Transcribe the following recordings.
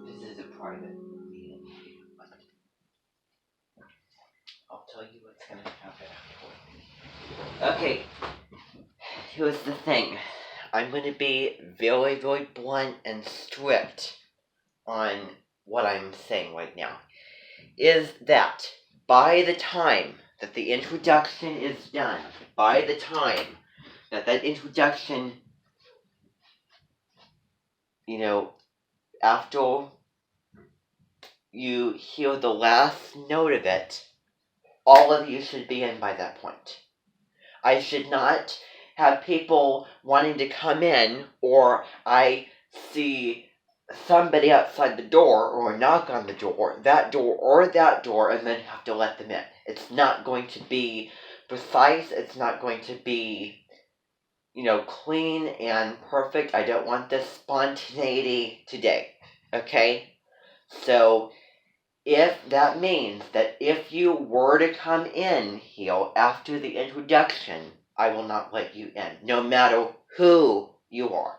This is a private meeting, but I'll tell you what's going to happen afterward. Okay, here's the thing. I'm going to be very, very blunt and strict on what I'm saying right now. Is that by the time that the introduction is done, by the time that introduction, after you hear the last note of it, all of you should be in by that point. I should not have people wanting to come in, or I see somebody outside the door, or knock on the door, that door, or that door, and then have to let them in. It's not going to be precise. It's not going to be, clean and perfect. I don't want this spontaneity today. Okay? So, if that means that if you were to come in here after the introduction, I will not let you in, no matter who you are.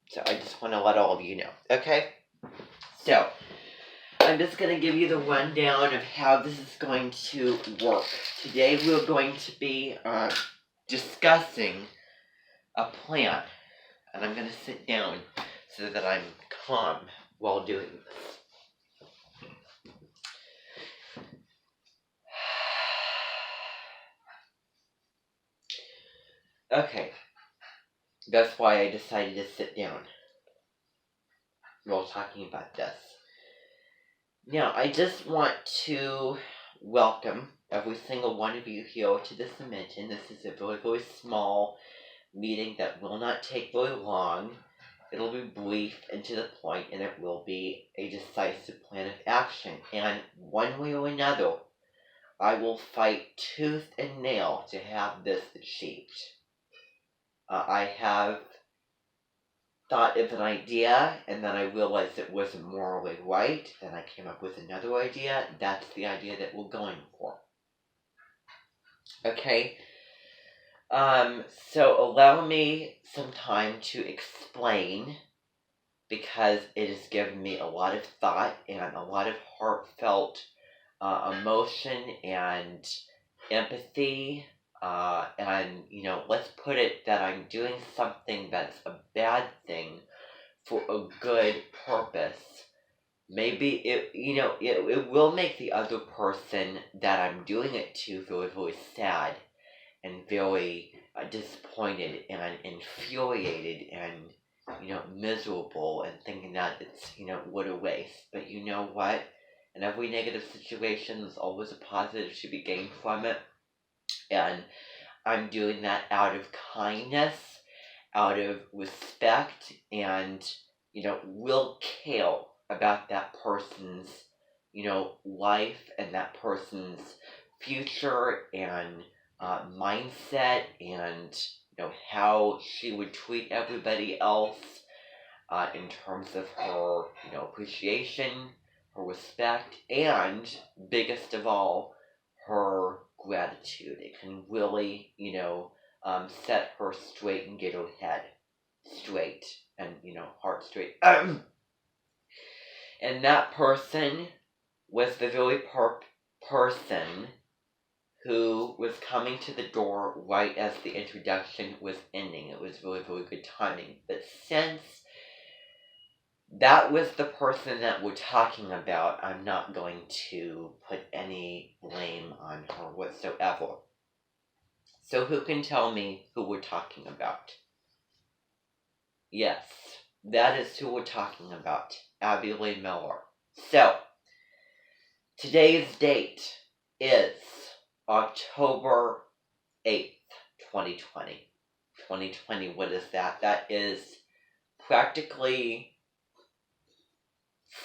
So I just want to let all of you know, okay? So, I'm just going to give you the rundown of how this is going to work. Today we're going to be discussing a plan, and I'm going to sit down so that I'm calm while doing this. Okay, that's why I decided to sit down while talking about this. Now, I just want to welcome every single one of you here to this dimension. This is a very, very small meeting that will not take very long. It'll be brief and to the point, and it will be a decisive plan of action. And one way or another, I will fight tooth and nail to have this achieved. I have thought of an idea, and then I realized it wasn't morally right. Then I came up with another idea. That's the idea that we're going for. Okay? So allow me some time to explain, because it has given me a lot of thought and a lot of heartfelt emotion and empathy. And, let's put it that I'm doing something that's a bad thing for a good purpose. Maybe it will make the other person that I'm doing it to very, very sad and very disappointed and infuriated and, miserable, and thinking that it's, what a waste. But you know what? In every negative situation, there's always a positive to be gained from it. And I'm doing that out of kindness, out of respect, and, will care about that person's, life and that person's future and mindset, and, how she would treat everybody else in terms of her, appreciation, her respect, and biggest of all, her gratitude. It can really, set her straight and get her head straight and, heart straight. And that person was the very person who was coming to the door right as the introduction was ending. It was really, really good timing. But since that was the person that we're talking about. I'm not going to put any blame on her whatsoever. So who can tell me who we're talking about? Yes, that is who we're talking about. Abby Lee Miller. So, today's date is October 8th, 2020. 2020, what is that? That is practically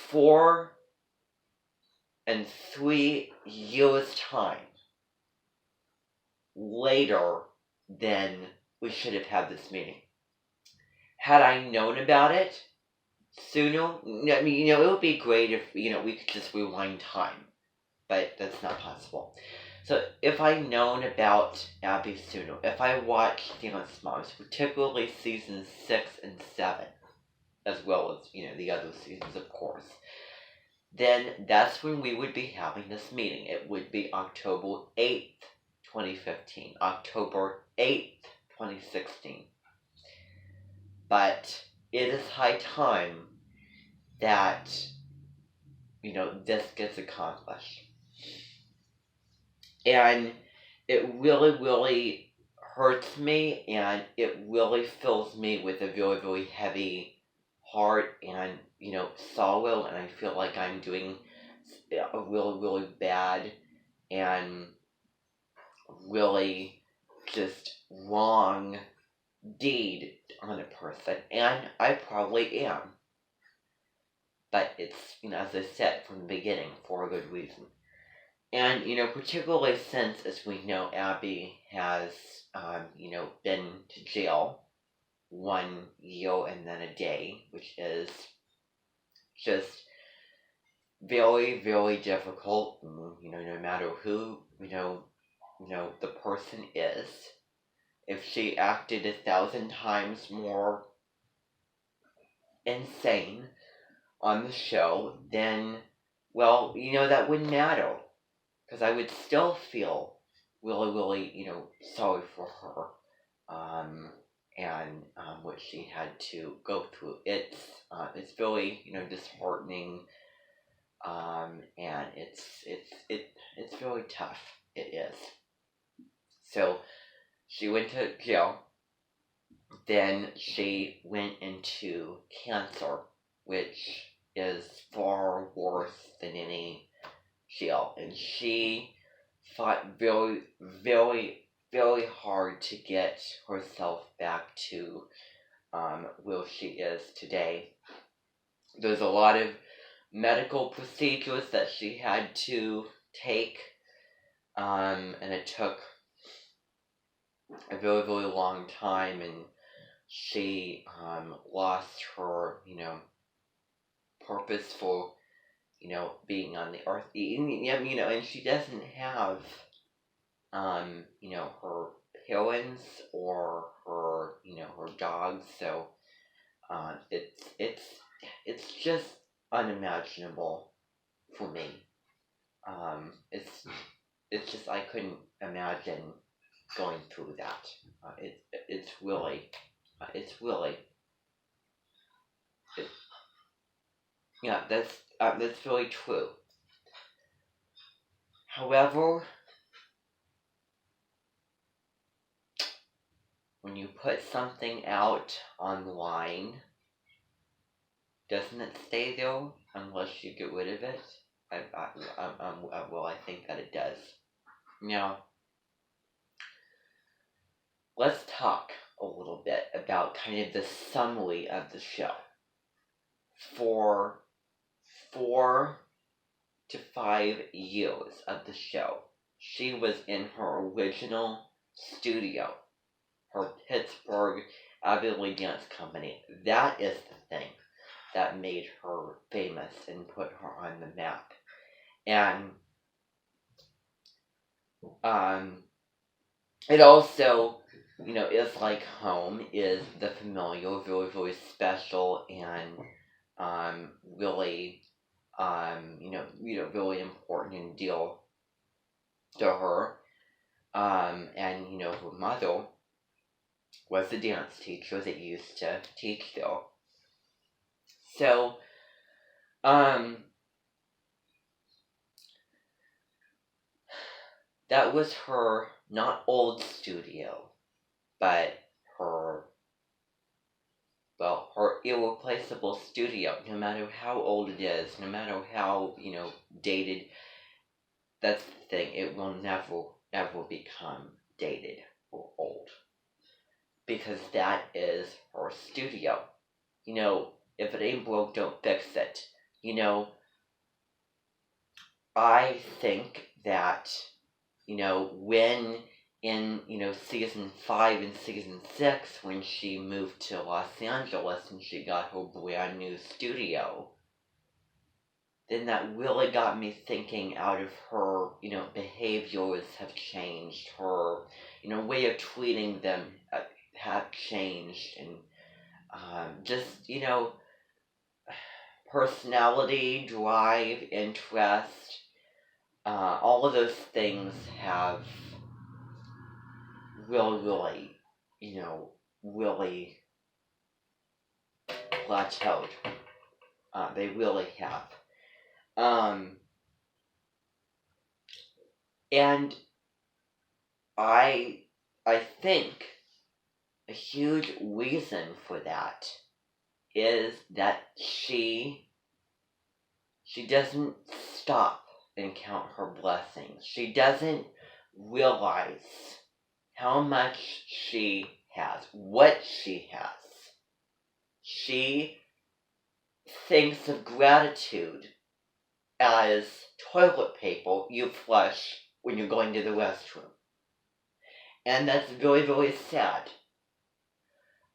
4 and 3 years' time later than we should have had this meeting. Had I known about it sooner, I mean, it would be great if, we could just rewind time, but that's not possible. So if I'd known about Abby sooner, if I watched Dance Moms, particularly seasons 6 and 7, as well as, the other seasons, of course, then that's when we would be having this meeting. It would be October 8th, 2015, October 8th, 2016. But it is high time that, this gets accomplished. And it really, really hurts me, and it really fills me with a very, very heavy heart and, sorrow, and I feel like I'm doing a really, really bad and really just wrong deed on a person, and I probably am. But it's, as I said from the beginning, for a good reason. And, particularly since, as we know, Abby has, been to jail 1 year and then a day, which is just very, very difficult. No matter who, the person is. If she acted 1,000 times more insane on the show, then, well, that wouldn't matter. Because I would still feel really, really, sorry for her, and what she had to go through. It's very, disheartening, and it's really tough. It is. So she went to jail. Then she went into cancer, which is far worse than any jail, and she fought very, very, very hard to get herself back to where she is today. There's a lot of medical procedures that she had to take, and it took a very, very long time, and she lost her, purpose for, being on the earth. And she doesn't have, her parents or her, her dogs. So, it's just unimaginable for me. It's just, I couldn't imagine going through that. It's really, that's really true. However, when you put something out online, doesn't it stay there unless you get rid of it? I think that it does. Now, let's talk a little bit about kind of the summary of the show. For 4 to 5 years of the show, she was in her original studio, her Pittsburgh Abby Lee Dance Company. That is the thing that made her famous and put her on the map. And it also, is like home, is the familiar, very, very special, and really, really important and deal to her. And, her mother was a dance teacher that used to teach there. So, um, that was her, not old studio, but her, well, her irreplaceable studio. No matter how old it is, no matter how, dated, that's the thing, it will never, ever become dated or old. Because that is her studio. If it ain't broke, don't fix it. You know, I think that, when in, season 5 and season 6, when she moved to Los Angeles and she got her brand new studio, then that really got me thinking out of her, behaviors have changed, her, way of treating them have changed, and just, personality, drive, interest, all of those things have really, really plateaued. They really have. Um, and I, I think a huge reason for that is that she doesn't stop and count her blessings. She doesn't realize how much she has, what she has. She thinks of gratitude as toilet paper you flush when you're going to the restroom. And that's very, very sad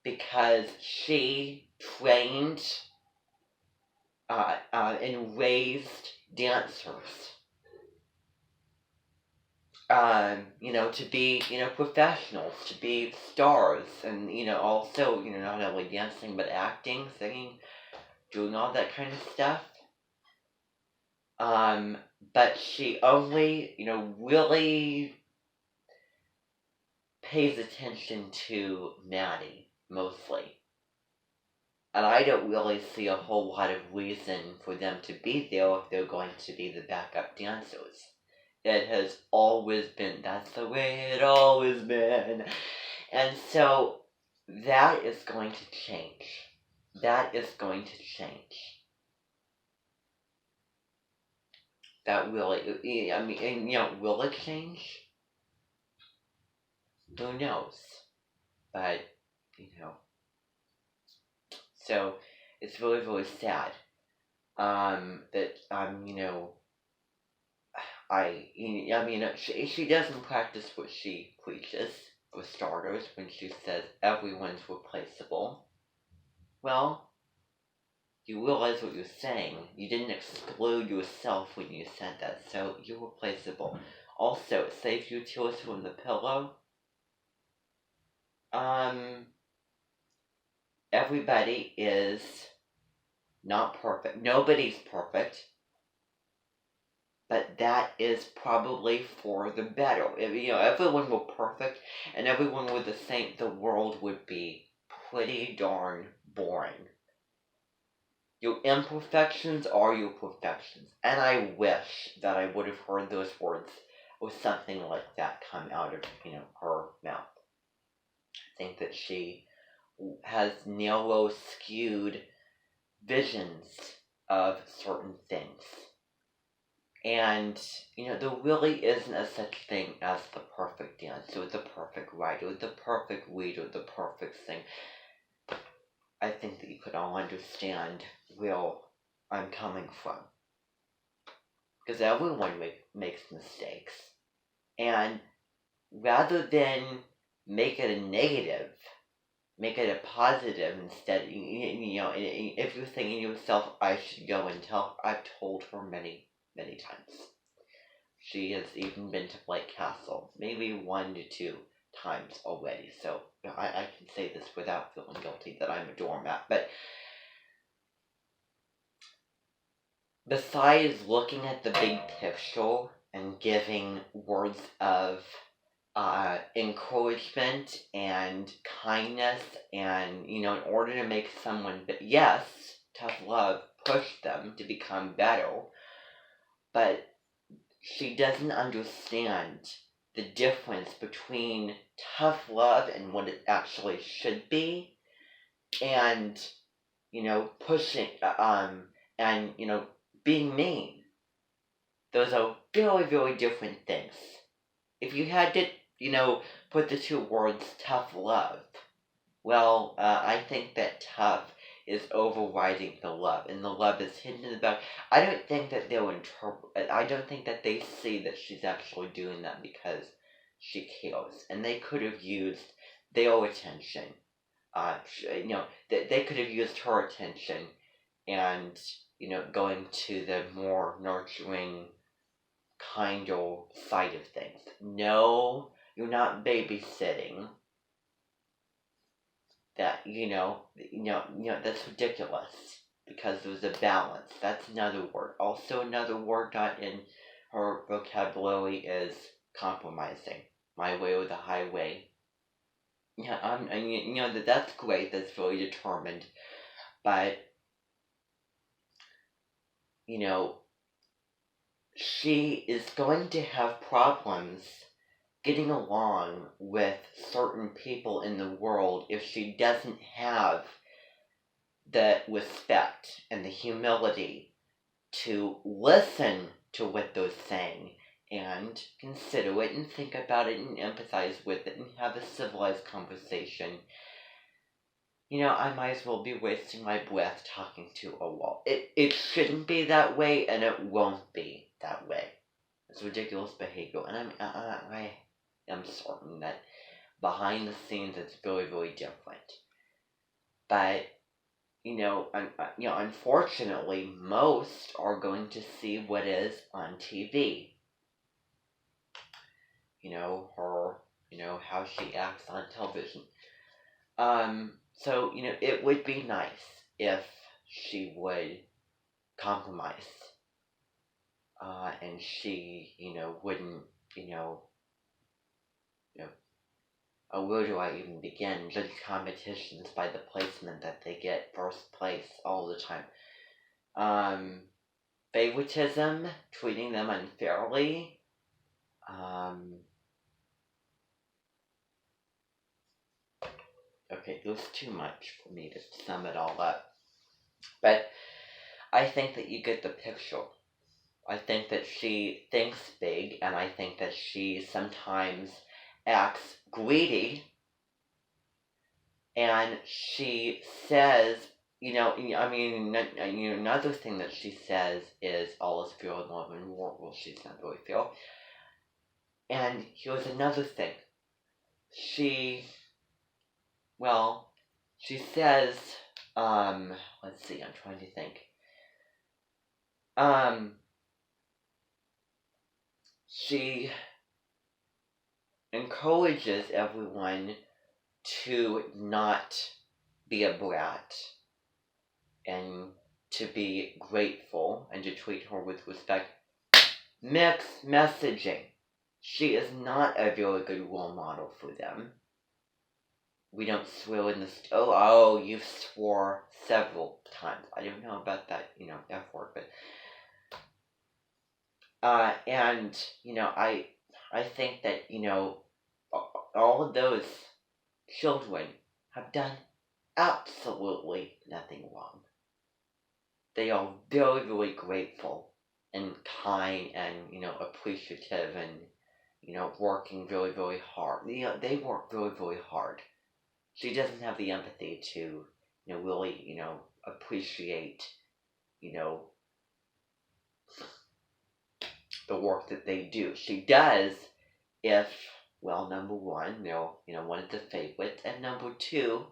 because she trained and raised dancers, to be, professionals, to be stars, and, also, not only dancing, but acting, singing, doing all that kind of stuff. But she only, really pays attention to Maddie, mostly. And I don't really see a whole lot of reason for them to be there if they're going to be the backup dancers. It has always been, that's the way it always been. And so, that is going to change. That is going to change. That really, I mean, and, will it change? Who knows? But, so, it's really, really sad, that, she doesn't practice what she preaches, for starters, when she says everyone's replaceable. Well, you realize what you're saying. You didn't exclude yourself when you said that, so you're replaceable. Also, save your tears from the pillow. Everybody is not perfect. Nobody's perfect. But that is probably for the better. If everyone were perfect and everyone were the same, the world would be pretty darn boring. Your imperfections are your perfections. And I wish that I would have heard those words or something like that come out of, her mouth. I think that she has narrow, skewed visions of certain things. And, there really isn't a such thing as the perfect dancer, the perfect writer, the perfect reader, the perfect thing. I think that you could all understand where I'm coming from. Because everyone makes mistakes. And rather than make it a negative, make it a positive instead. If you're thinking to yourself, I should go and tell, I've told her many, many times. She has even been to Blake Castle, maybe 1 to 2 times already. So I can say this without feeling guilty that I'm a doormat. But besides looking at the big picture and giving words of encouragement and kindness, and in order to make someone, yes, tough love pushed them to become better, but she doesn't understand the difference between tough love and what it actually should be, and pushing and being mean. Those are very, very different things. If you had to put the two words tough love, well, I think that tough is overriding the love, and the love is hidden in the back. I don't think that they'll interpret. I don't think that they see that she's actually doing that because she cares, and they could have used their attention. They could have used her attention, and going to the more nurturing, kinder side of things. No, you're not babysitting. That that's ridiculous, because there was a balance. That's another word. Also, another word not in her vocabulary is compromising. My way or the highway. Yeah, that's great. That's very determined, but she is going to have problems getting along with certain people in the world if she doesn't have the respect and the humility to listen to what they're saying and consider it and think about it and empathize with it and have a civilized conversation. I might as well be wasting my breath talking to a wall. It shouldn't be that way, and it won't be that way. It's ridiculous behavior, and I am certain that behind the scenes it's very, very different. But unfortunately, most are going to see what is on TV. Her, how she acts on television. So, it would be nice if she would compromise. And she, wouldn't, where do I even begin? Judge competitions by the placement that they get first place all the time. Favoritism, treating them unfairly. Okay, there's too much for me to sum it all up. But I think that you get the picture. I think that she thinks big, and I think that she sometimes acts greedy, and she says, another thing that she says is all is fair in love and war. Well, she's not very fair. And here's another thing. She says, let's see, I'm trying to think. She encourages everyone to not be a brat and to be grateful and to treat her with respect. Mixed messaging. She is not a very good role model for them. We don't swear in this. Oh, you've swore several times. I don't know about that, F word, but. And, I think that, all of those children have done absolutely nothing wrong. They are very, very grateful and kind and, appreciative and, working very, very hard. They work very, very hard. She doesn't have the empathy to, really, appreciate, the work that they do. She does if, well, number one, they're, one of the favorites, and number two,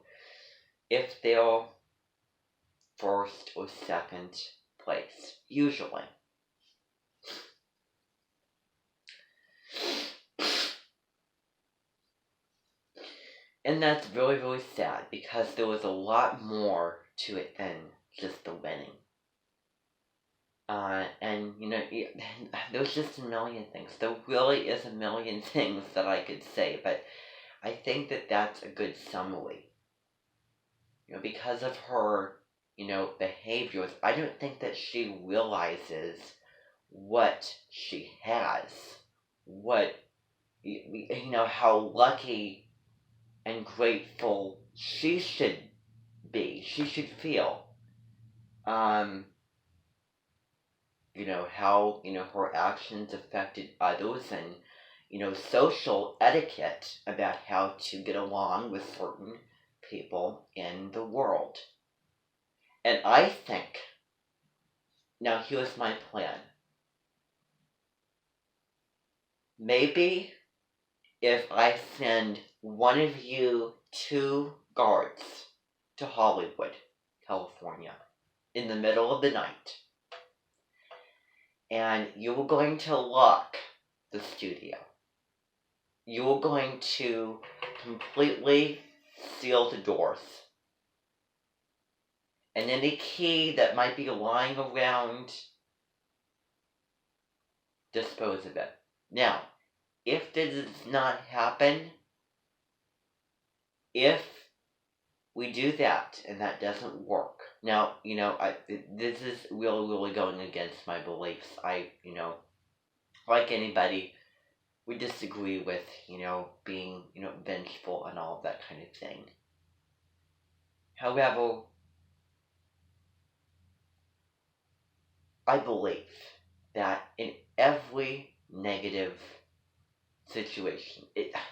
if they're first or second place, usually. And that's very, very sad, because there was a lot more to it than just the winning. And, there's just a million things. There really is a million things that I could say, but I think that that's a good summary. Because of her behaviors. I don't think that she realizes what she has, what, how lucky and grateful she should be, she should feel. Um, how, her actions affected others and, social etiquette about how to get along with certain people in the world. And I think, now here's my plan. Maybe if I send one of you 2 guards to Hollywood, California, in the middle of the night, and you're going to lock the studio. You're going to completely seal the doors. And any key that might be lying around, dispose of it. Now, if this does not happen, if we do that and that doesn't work, now, this is really, really going against my beliefs. Like anybody, we disagree with, being, vengeful and all of that kind of thing. However, I believe that in every negative situation,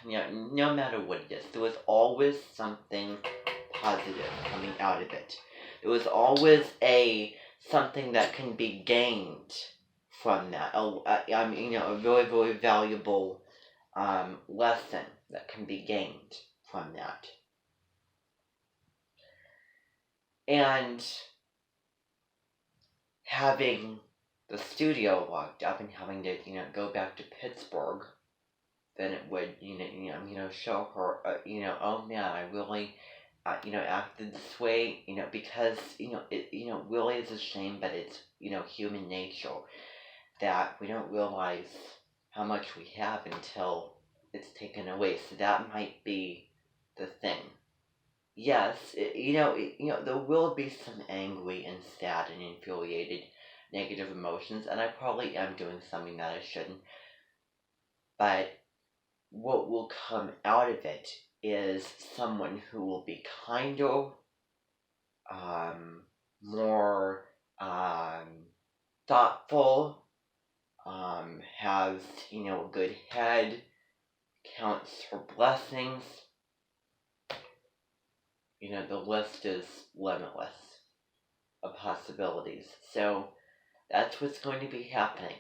no matter what it is, there was always something positive coming out of it. There was always something that can be gained from that. A very, very valuable lesson that can be gained from that. And having the studio locked up and having to, go back to Pittsburgh, then it would, show her, oh man, I really, acted this way, because, it, really is a shame, but it's, human nature that we don't realize how much we have until it's taken away. So that might be the thing. Yes, there will be some angry and sad and infuriated negative emotions, and I probably am doing something that I shouldn't. But what will come out of it is someone who will be kinder, more thoughtful, has, a good head, counts her blessings. The list is limitless of possibilities. So that's what's going to be happening.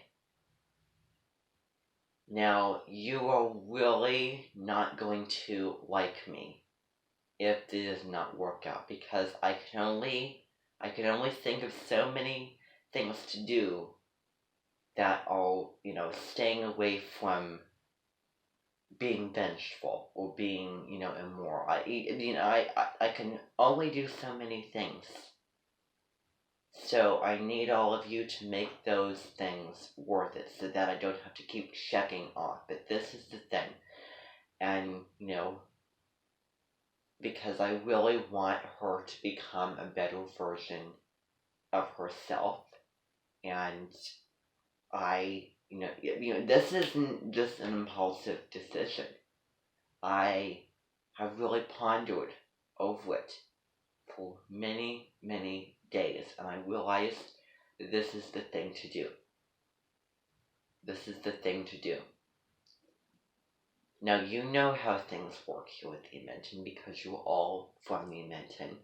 Now, you are really not going to like me if this does not work out, because I can only think of so many things to do that are, staying away from being vengeful or being, immoral. I can only do so many things. So I need all of you to make those things worth it so that I don't have to keep checking off. But this is the thing. And, because I really want her to become a better version of herself. And this isn't just an impulsive decision. I have really pondered over it for many, many days, and I realized that this is the thing to do. This is the thing to do. Now, you know how things work here with the Edmonton because you're all from the Edmonton.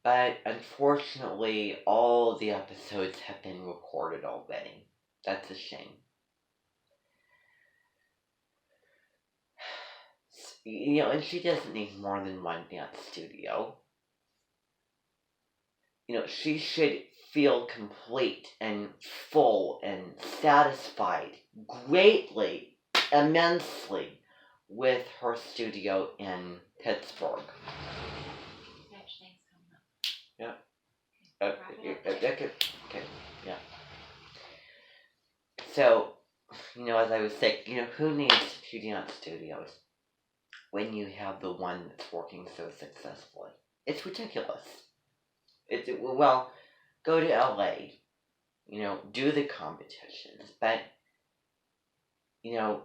But unfortunately, all the episodes have been recorded already. That's a shame. And she doesn't need more than one dance studio. She should feel complete and full and satisfied greatly, immensely with her studio in Pittsburgh. Yeah. Okay, yeah. So, as I was saying, who needs 2 dance studios when you have the one that's working so successfully? It's ridiculous. Well, go to LA, do the competitions, but, you know,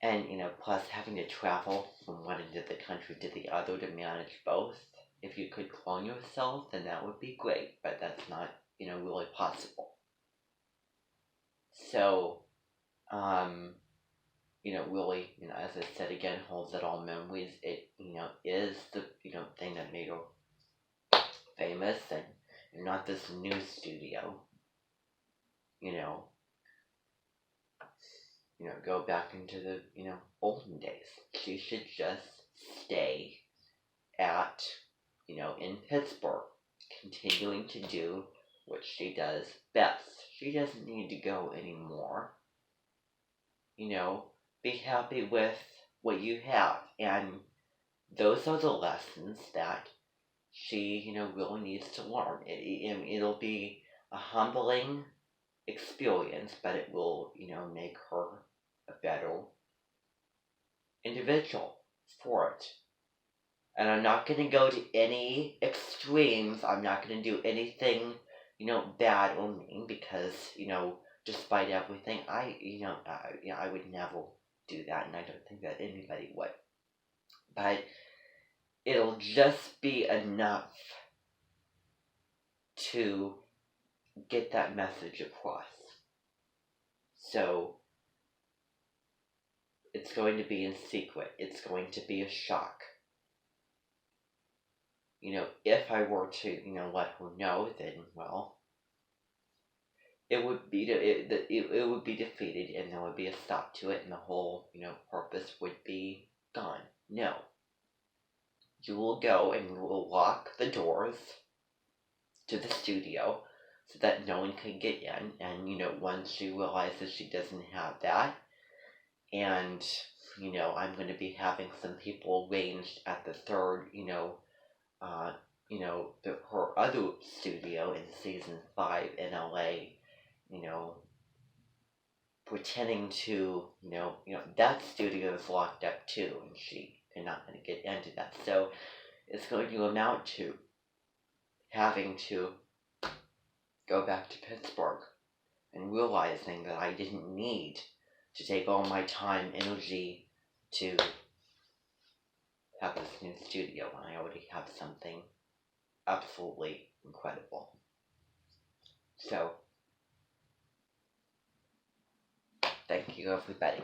and, plus having to travel from one end of the country to the other to manage both. If you could clone yourself, then that would be great, but that's not, really possible. So, um, really, as I said again, holds it all memories. It, is the, thing that made her famous, and not this new studio, you know, go back into the, olden days. She should just stay at, in Pittsburgh, continuing to do what she does best. She doesn't need to go anymore. Be happy with what you have. And those are the lessons that she, really needs to learn. It'll be a humbling experience, but it will, make her a better individual for it. And I'm not going to go to any extremes. I'm not going to do anything, bad or mean because, despite everything, I would never do that, and I don't think that anybody would. But it'll just be enough to get that message across. So it's going to be in secret. It's going to be a shock. If I were to, let her know, then, well, it would be it would be defeated, and there would be a stop to it, and the whole, purpose would be gone. No. You will go and you will lock the doors to the studio so that no one can get in, and, once she realizes she doesn't have that, and, I'm going to be having some people arranged at the third, uh, her other studio in season 5 in LA, you know, pretending to, that studio is locked up too, and she is not going to get into that. So it's going to amount to having to go back to Pittsburgh and realizing that I didn't need to take all my time, energy to have this new studio when I already have something absolutely incredible. So, thank you, everybody.